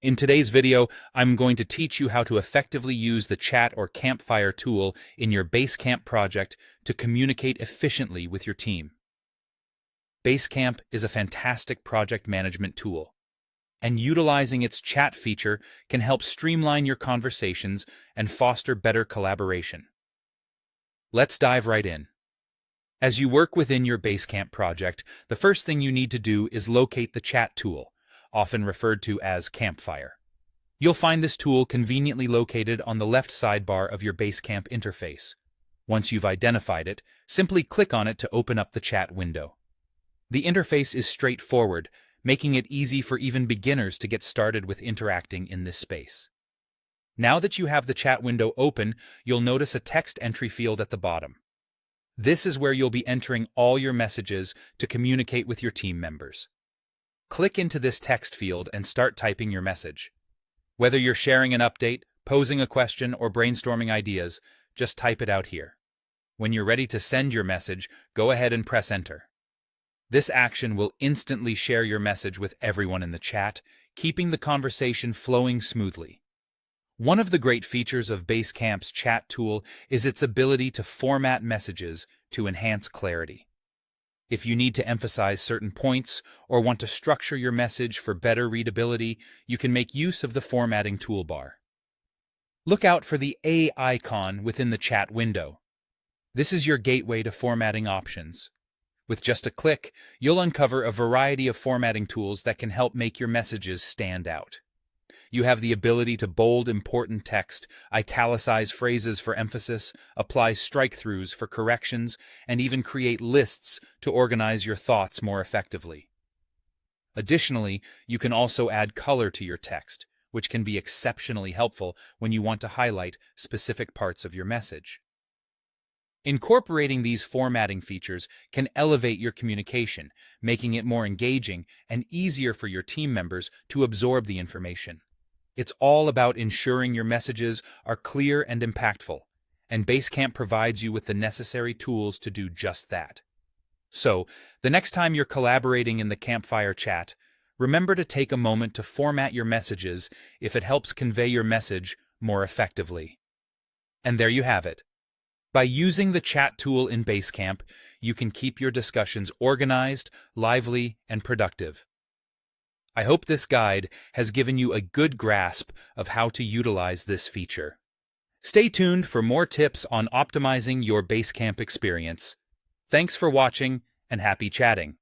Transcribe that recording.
In today's video, I'm going to teach you how to effectively use the chat or campfire tool in your Basecamp project to communicate efficiently with your team. Basecamp is a fantastic project management tool, and utilizing its chat feature can help streamline your conversations and foster better collaboration. Let's dive right in. As you work within your Basecamp project, the first thing you need to do is locate the chat tool, often referred to as Campfire. You'll find this tool conveniently located on the left sidebar of your Basecamp interface. Once you've identified it, simply click on it to open up the chat window. The interface is straightforward, making it easy for even beginners to get started with interacting in this space. Now that you have the chat window open, you'll notice a text entry field at the bottom. This is where you'll be entering all your messages to communicate with your team members. Click into this text field and start typing your message. Whether you're sharing an update, posing a question, or brainstorming ideas, just type it out here. When you're ready to send your message, go ahead and press enter. This action will instantly share your message with everyone in the chat, keeping the conversation flowing smoothly. One of the great features of Basecamp's chat tool is its ability to format messages to enhance clarity. If you need to emphasize certain points or want to structure your message for better readability, you can make use of the formatting toolbar. Look out for the A icon within the chat window. This is your gateway to formatting options. With just a click, you'll uncover a variety of formatting tools that can help make your messages stand out. You have the ability to bold important text, italicize phrases for emphasis, apply strike-throughs for corrections, and even create lists to organize your thoughts more effectively. Additionally, you can also add color to your text, which can be exceptionally helpful when you want to highlight specific parts of your message. Incorporating these formatting features can elevate your communication, making it more engaging and easier for your team members to absorb the information. It's all about ensuring your messages are clear and impactful, and Basecamp provides you with the necessary tools to do just that. So, the next time you're collaborating in the Campfire chat, remember to take a moment to format your messages if it helps convey your message more effectively. And there you have it. By using the chat tool in Basecamp, you can keep your discussions organized, lively, and productive. I hope this guide has given you a good grasp of how to utilize this feature. Stay tuned for more tips on optimizing your Basecamp experience. Thanks for watching, and happy chatting!